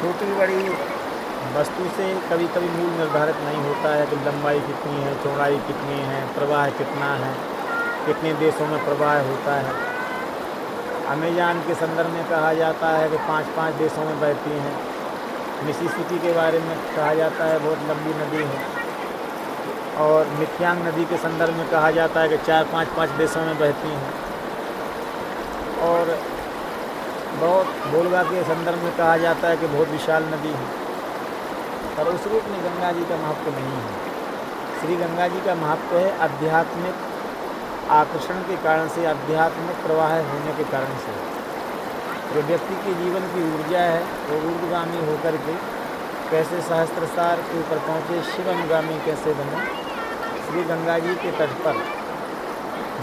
छोटी बड़ी वस्तु से कभी कभी मूल निर्धारित नहीं होता है कि लंबाई कितनी है, चौड़ाई कितनी है, प्रवाह कितना है, कितने देशों में प्रवाह होता है। अमेज़न के संदर्भ में कहा जाता है कि 5-5 देशों में बहती हैं। मिसिसिपी के बारे में कहा जाता है बहुत लंबी नदी है। और मिथियान नदी के संदर्भ में कहा जाता है कि 4-5 देशों में बहती हैं। और बहुत वोल्गा के संदर्भ में कहा जाता है कि बहुत विशाल नदी है। पर उस रूप में गंगा जी का महत्व नहीं है। श्री गंगा जी का महत्व है आध्यात्मिक आकर्षण के कारण से, आध्यात्मिक प्रवाह होने के कारण से। जो व्यक्ति के जीवन की ऊर्जा है वो ऊर्ध्वगामी होकर के कैसे सहस्त्रसार के ऊपर पहुँचे, शिव अनुगामी कैसे बने। श्री गंगा जी के तट पर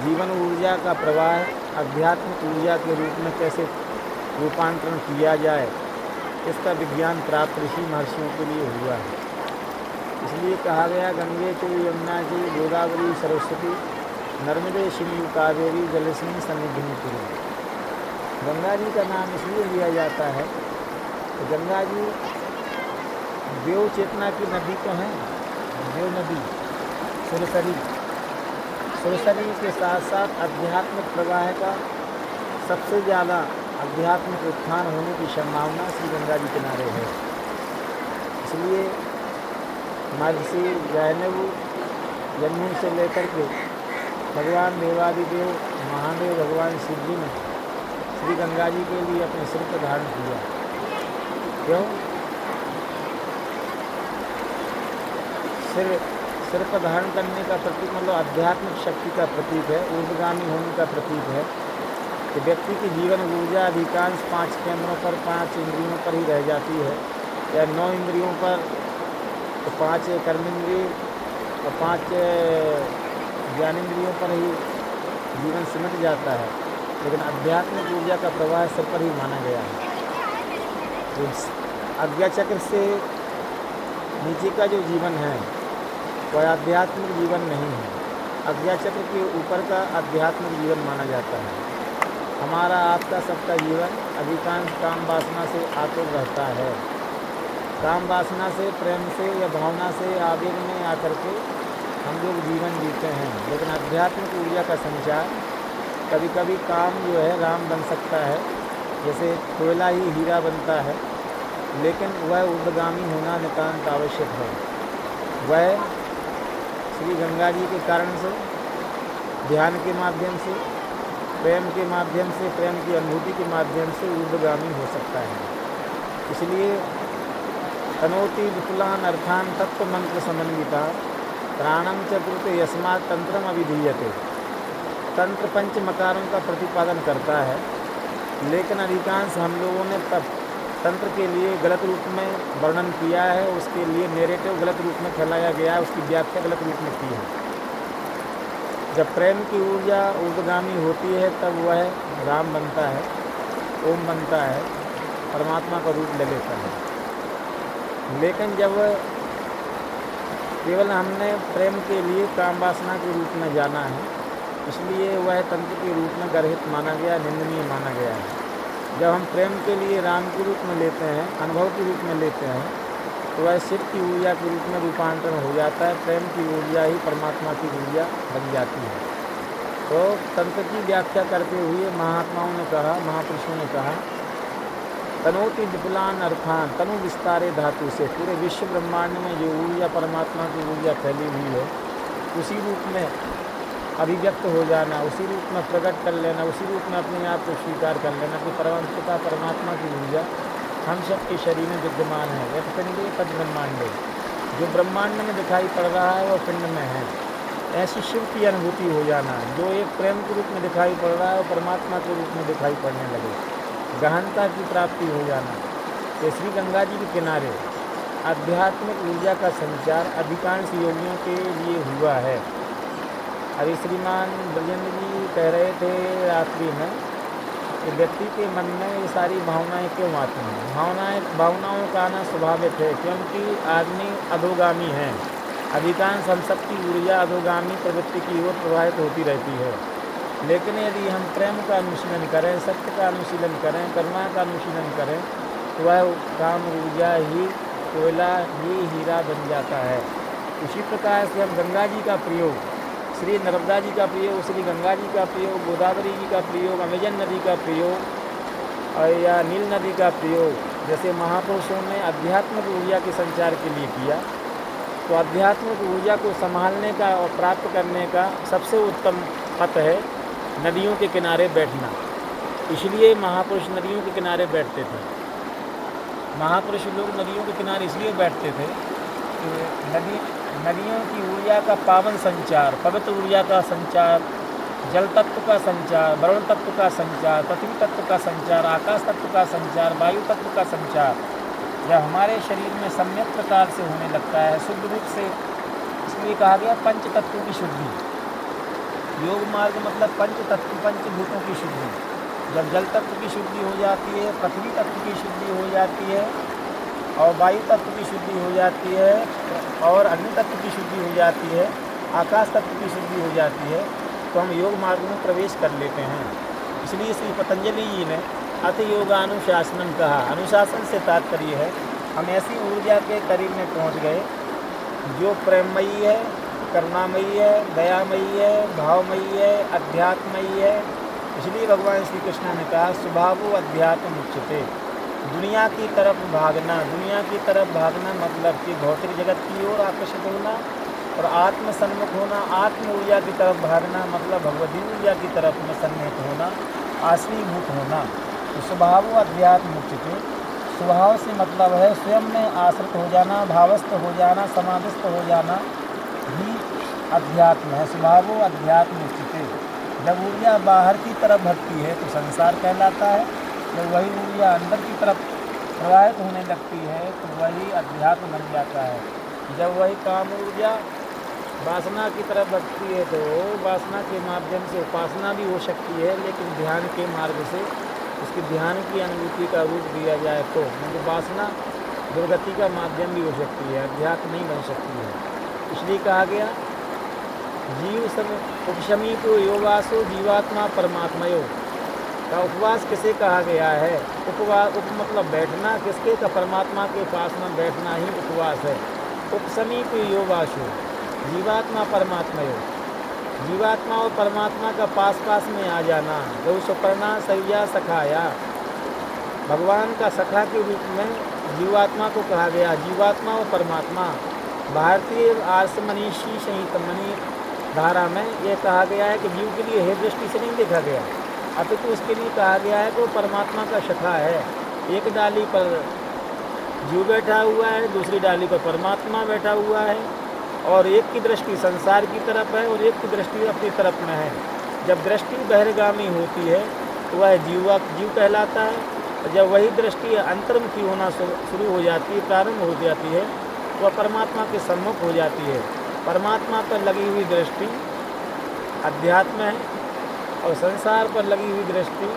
जीवन ऊर्जा का प्रवाह आध्यात्मिक ऊर्जा के रूप में कैसे रूपांतरण किया जाए, इसका विज्ञान प्राप्त ऋषि महर्षियों के लिए हुआ है। इसलिए कहा गया गंगे चैव यमुना चैव गोदावरी सरस्वती नर्मदे सिंधु कावेरी जलेस्मिन् सन्निधिं कुरु। गंगा जी का नाम इसलिए लिया जाता है कि गंगा जी देव चेतना की नदी तो हैं। देव नदी सुरसरी के साथ साथ आध्यात्मिक प्रवाह का सबसे ज़्यादा आध्यात्मिक उत्थान होने की संभावना श्री गंगा जी किनारे है। इसलिए महर्षि जैनब जन्म से लेकर के भगवान देवादिदेव महादेव भगवान शिव जी ने श्री गंगा जी के लिए अपने सिर पर धारण किया। क्यों? सिर पर धारण करने का प्रतीक मतलब आध्यात्मिक शक्ति का प्रतीक है, ऊर्ध्वगामी होने का प्रतीक है। कि व्यक्ति की जीवन ऊर्जा अधिकांश 5 केंद्रों पर, 5 इंद्रियों पर ही रह जाती है, या 9 इंद्रियों पर, तो 5 कर्मेंद्रिय और 5 ज्ञानेंद्रियों पर ही जीवन सिमट जाता है। लेकिन आध्यात्मिक ऊर्जा का प्रवाह सिर पर ही माना गया है। तो आज्ञा चक्र से नीचे का जो जीवन है वह आध्यात्मिक जीवन नहीं है। आज्ञा चक्र के ऊपर का आध्यात्मिक जीवन माना जाता है। हमारा आपका सबका जीवन अधिकांश काम वासना से आतुर रहता है। काम वासना से, प्रेम से या भावना से, आवेग में आकर के हम लोग जीवन जीते हैं। लेकिन आध्यात्मिक ऊर्जा का संचार कभी कभी काम जो है राम बन सकता है, जैसे कोयला ही हीरा बनता है, लेकिन वह ऊर्ध्वगामी होना नितांत आवश्यक है। वह श्री गंगा जी के कारण से, ध्यान के माध्यम से, प्रेम के माध्यम से, प्रेम की अनुभूति के माध्यम से ऊर्ध्वगामी हो सकता है। इसलिए तनोति विपुलान अर्थान तत्व मंत्र समन्विता प्राणम च कुरुते यस्मात् तंत्रम अभिधीयते। तंत्र पंच मकारों का प्रतिपादन करता है, लेकिन अधिकांश हम लोगों ने तब तंत्र के लिए गलत रूप में वर्णन किया है, उसके लिए नैरेटिव गलत रूप में फैलाया गया है, उसकी व्याख्या गलत रूप में की है। जब प्रेम की ऊर्जा ऊर्ध्वगामी होती है तब वह राम बनता है, ओम बनता है, परमात्मा का रूप ले लेता है। लेकिन जब केवल हमने प्रेम के लिए काम वासना के रूप में जाना है, इसलिए वह तंत्र के रूप में गर्हित माना गया, निंदनीय माना गया है। जब हम प्रेम के लिए राम के रूप में लेते हैं, अनुभव के रूप में लेते हैं, तो वह शिव की ऊर्जा के रूप में रूपांतरण हो जाता है। प्रेम की ऊर्जा ही परमात्मा की ऊर्जा बन जाती है। तो तंत्र की व्याख्या करते हुए महात्माओं ने कहा, महापुरुषों ने कहा, तनोति विपुलान अर्थान, तनु विस्तारे धातु से पूरे विश्व ब्रह्मांड में जो ऊर्जा परमात्मा की ऊर्जा फैली हुई है, उसी रूप में अभिव्यक्त हो जाना, उसी रूप में प्रकट कर लेना, उसी रूप में अपने आप को स्वीकार कर लेना कि परमपिता परमात्मा की ऊर्जा हम सबके शरीर में विद्यमान है। यह पिंडे तद ब्रह्मांडे, जो ब्रह्मांड में दिखाई पड़ रहा है वह पिंड में है। ऐसी शिव की अनुभूति हो जाना, जो एक प्रेम के रूप में दिखाई पड़ रहा है वो परमात्मा के रूप में दिखाई पड़ने लगे, गहनता की प्राप्ति हो जाना। तो श्री गंगा जी के किनारे आध्यात्मिक ऊर्जा का संचार अधिकांश योगियों के लिए हुआ है। अभी श्रीमान ब्रजेंद्र जी कह रहे थे रात्रि में कि व्यक्ति के मन में ये सारी भावनाएं क्यों आती हैं। भावनाओं का आना स्वाभाविक है, क्योंकि आदमी अधोगामी है। अधिकांश हम सबकी ऊर्जा अधोगामी प्रवृत्ति की ओर प्रवाहित होती रहती है। लेकिन यदि हम प्रेम का अनुशीलन करें, सत्य का अनुशीलन करें, करुणा का अनुशीलन करें, तो वह काम ऊर्जा ही कोयला ही हीरा बन जाता है। उसी प्रकार से हम गंगा जी का प्रयोग, श्री नर्मदा जी का प्रयोग, श्री गंगा जी का प्रयोग, गोदावरी जी का प्रयोग, अमेजन नदी का प्रयोग और या नील नदी का प्रयोग जैसे महापुरुषों ने आध्यात्मिक ऊर्जा के संचार के लिए किया, तो आध्यात्मिक ऊर्जा को संभालने का और प्राप्त करने का सबसे उत्तम पथ है नदियों के किनारे बैठना। इसलिए महापुरुष नदियों के किनारे बैठते थे। महापुरुष लोग नदियों के किनारे इसलिए बैठते थे कि नदियों की ऊर्जा का पावन संचार, पवित्र ऊर्जा का संचार, जल तत्व का संचार, वरुण तत्व का संचार, पृथ्वी तत्व का संचार, आकाश तत्व का संचार, वायु तत्व का संचार जब हमारे शरीर में सम्यक प्रकार से होने लगता है शुद्ध रूप से, इसलिए कहा गया पंच तत्वों की शुद्धि। योग मार्ग मतलब पंच तत्व, पंचभूतों की शुद्धि। जब जल तत्व की शुद्धि हो जाती है, पृथ्वी तत्व की शुद्धि हो जाती है और वायु तत्व की शुद्धि हो जाती है और अग्नि तत्व की शुद्धि हो जाती है, आकाश तत्व की शुद्धि हो जाती है, तो हम योग मार्ग में प्रवेश कर लेते हैं। इसलिए श्री पतंजलि जी ने अथ योगानुशासनम कहा। अनुशासन से तात्पर्य है हम ऐसी ऊर्जा के करीब में पहुंच गए जो प्रेममयी है, करुणामयी है, दयामयी है, भावमयी है, अध्यात्मयी है। इसलिए भगवान श्री कृष्ण ने कहा स्वभावो अध्यात्म उच्यते। दुनिया की तरफ भागना, दुनिया की तरफ भागना मतलब कि भौतिक जगत की ओर आकर्षित होना और आत्म सन्मुख होना, आत्म ऊर्जा की तरफ भागना मतलब भगवती ऊर्जा की तरफ में सन्निहित होना, आश्रीभूत होना। तो स्वभाव अध्यात्म उच्यते। स्वभाव से मतलब है स्वयं में आश्रित हो जाना, भावस्थ हो जाना, समाधिस्थ हो जाना ही अध्यात्म है। स्वभाव अध्यात्म उच्यते। जब ऊर्जा बाहर की तरफ भटती है तो संसार कहलाता है, जब वही ऊर्जा अंदर की तरफ प्रवाहित होने लगती है तो वही अध्यात्म बन जाता है। जब वही काम ऊर्जा वासना की तरफ बढ़ती है तो वासना के माध्यम से उपासना भी हो सकती है, लेकिन ध्यान के मार्ग से उसकी ध्यान की अनुभूति का रूप दिया जाए तो मतलब वासना दुर्गति का माध्यम भी हो सकती है, अध्यात्म नहीं बन सकती है। इसलिए कहा गया जीव सब उपशमी को योगासो जीवात्मा परमात्मयो का उपवास किसे कहा गया है? उपवास उप मतलब बैठना, किसके का? परमात्मा के पास में बैठना ही उपवास है। उपसमीप योगासो जीवात्मा परमात्मयो, जीवात्मा और परमात्मा का पास पास में आ जाना। गौ सुपर्णा सैया सखाया, भगवान का सखा के रूप में जीवात्मा को कहा गया। जीवात्मा और परमात्मा भारतीय आर्ष मनीषी संहित मनी धारा में यह कहा गया है कि जीव के लिए हे दृष्टि से नहीं देखा गया, अपितु उसके लिए कहा गया है कि वो परमात्मा का सखा है। एक डाली पर जीव बैठा हुआ है, दूसरी डाली पर परमात्मा बैठा हुआ है और एक की दृष्टि संसार की तरफ है और एक की दृष्टि अपनी तरफ में है। जब दृष्टि बहिर्गामी होती है तो वह जीव कहलाता है, और जब वही दृष्टि अंतर्मुखी होना शुरू हो जाती है, प्रारंभ हो जाती है, तो वह परमात्मा के सम्मुख हो जाती है। परमात्मा पर लगी हुई दृष्टि अध्यात्म है और संसार पर लगी हुई दृष्टि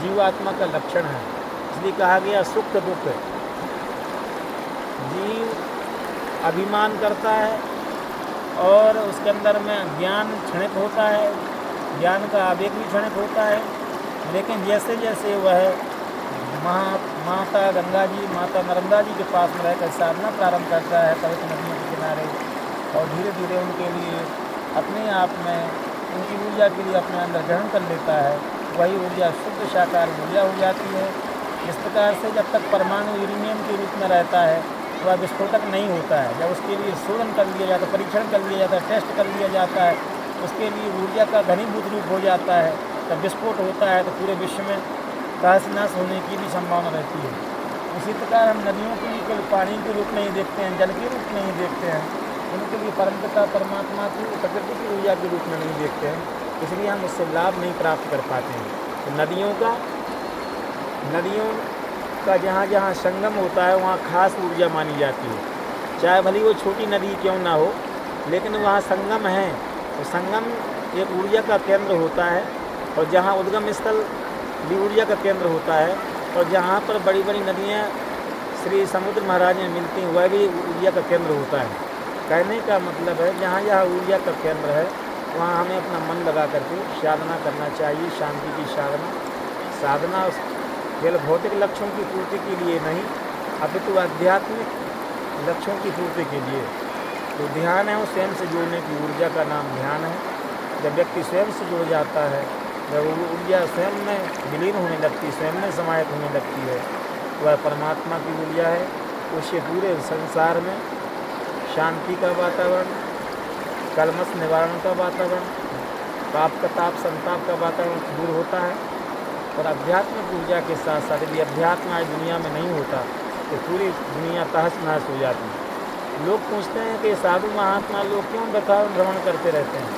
जीवात्मा का लक्षण है। इसलिए कहा गया सुख दुख। जीव अभिमान करता है और उसके अंदर में ज्ञान क्षणिक होता है, ज्ञान का आवेग भी क्षणिक होता है, लेकिन जैसे जैसे वह माता गंगा जी, माता नर्मदा जी के पास में रहकर साधना प्रारंभ करता है पवित्र नदियों के किनारे, और धीरे धीरे उनके लिए अपने आप में उनकी ऊर्जा के लिए अपने अंदर ग्रहण कर लेता है, वही ऊर्जा शुद्ध साकार ऊर्जा हो जाती है। इस प्रकार से जब तक परमाणु यूरेनियम के रूप में रहता है तो वह विस्फोटक नहीं होता है। जब उसके लिए शोधन कर लिया जाता है, परीक्षण कर लिया जाता है, टेस्ट कर लिया जाता है, उसके लिए ऊर्जा का घनीभूत रूप हो जाता है, जब विस्फोट होता है तो पूरे विश्व में तहस नहस होने की भी संभावना रहती है। उसी प्रकार हम नदियों के लिए केवल पानी के रूप में ही देखते हैं, जल के रूप में ही देखते हैं, उनके लिए परमपिता परमात्मा की प्रकृति की ऊर्जा के रूप में नहीं देखते हैं, इसलिए हम उससे लाभ नहीं प्राप्त कर पाते हैं। तो नदियों का जहाँ जहाँ संगम होता है वहाँ खास ऊर्जा मानी जाती है, चाहे भली वो छोटी नदी क्यों ना हो, लेकिन वहाँ संगम है। तो संगम एक ऊर्जा का केंद्र होता है, और जहाँ उद्गम स्थल भी ऊर्जा का केंद्र होता है, और जहाँ पर बड़ी बड़ी नदियाँ श्री समुद्र महाराज में मिलती हैं वह भी ऊर्जा का केंद्र होता है। कहने का मतलब है जहाँ जहाँ ऊर्जा का केंद्र है वहाँ हमें अपना मन लगा करके साधना करना चाहिए। शांति की साधना केवल भौतिक लक्ष्यों की पूर्ति के लिए नहीं, अपितु आध्यात्मिक लक्ष्यों की पूर्ति के लिए। तो ध्यान है वो स्वयं से जुड़ने की ऊर्जा का नाम ध्यान है। जब व्यक्ति स्वयं से जुड़ जाता है, जब वो ऊर्जा स्वयं में विलीन होने लगती, स्वयं में समाहित होने लगती है, वह परमात्मा की ऊर्जा है। उससे पूरे संसार में शांति का वातावरण, कलमश निवारण का वातावरण, पाप का ताप संताप का वातावरण दूर होता है। और अध्यात्मिक ऊर्जा के साथ साथ यदि अध्यात्म आज दुनिया में नहीं होता तो पूरी दुनिया तहस नहस हो जाती। लोग पूछते हैं कि साधु महात्मा लोग क्यों वृंदावन भ्रमण करते रहते हैं,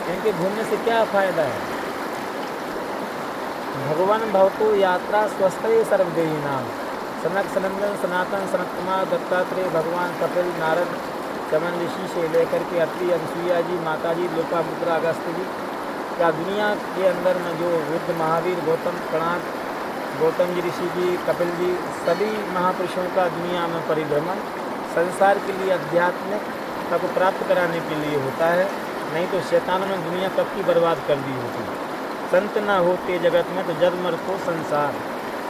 इनके घूमने से क्या फ़ायदा है। भगवान भवतो यात्रा स्वस्थ सर्वदेही नाम। सनक सनंदन सनातन सनत कुमार दत्तात्रेय भगवान कपिल नारद चमन ऋषि से लेकर के अत्रि अनुसुईया जी, माता जी, लोपामुद्रा, अगस्त जी, क्या दुनिया के अंदर में जो बुद्ध, महावीर, गौतम, कणाद, गौतम जी ऋषि जी, कपिल जी, सभी महापुरुषों का दुनिया में परिभ्रमण संसार के लिए अध्यात्मिकता को प्राप्त कराने के लिए होता है। नहीं तो शैतानों ने दुनिया कब की बर्बाद कर दी होती। संत न होते जगत में तो जद मर को संसार।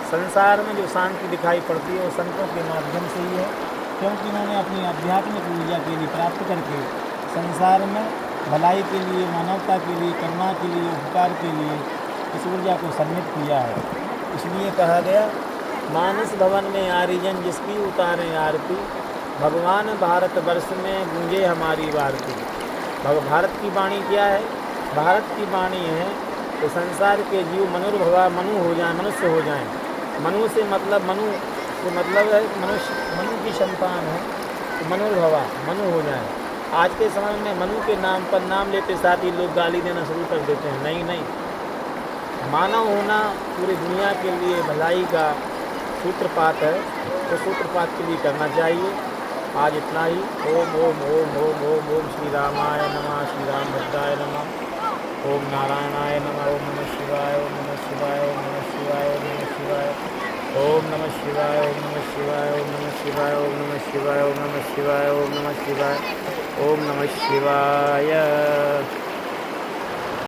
संसार में जो शांति दिखाई पड़ती है वो संतों के माध्यम से ही है, क्योंकि उन्होंने अपनी आध्यात्मिक ऊर्जा के लिए प्राप्त करके संसार में भलाई के लिए, मानवता के लिए, करुणा के लिए, उपकार के लिए इस ऊर्जा को सम्मिलित किया है। इसलिए कहा गया, मानस भवन में आरिजन जिसकी उतारें आरती, भगवान भारत वर्ष में गूंजे हमारी वारती। भारत की वाणी क्या है? भारत की वाणी है कि संसार के जीव मनुर्भवा मनु हो जाएं, मनुष्य हो जाएं। मनु से मतलब है मनुष्य, मनु की संतान है तो मनुर्भवा मनु हो जाएं। आज के समय में मनु के नाम पर नाम लेते साथ ही लोग गाली देना शुरू कर देते हैं। नहीं, मानव होना पूरी दुनिया के लिए भलाई का सूत्रपात है, तो सूत्रपात के लिए करना चाहिए। आज इतना ही। ओम ओम ओम ओम ओम ओम श्री रामाय नमः, श्री राम भद्राय नमः, ओम नारायणाय नमः, ओम नमः शिवाय, ओम नमः शिवाय, ओम नमः शिवाय, ओम नमः शिवाय, ओम नमः शिवाय, ओम नमः शिवाय, ओम नमः शिवाय, ओम नमः शिवाय, ओम नमः शिवाय, ओम नमः शिवाय, ओम नमः शिवाय।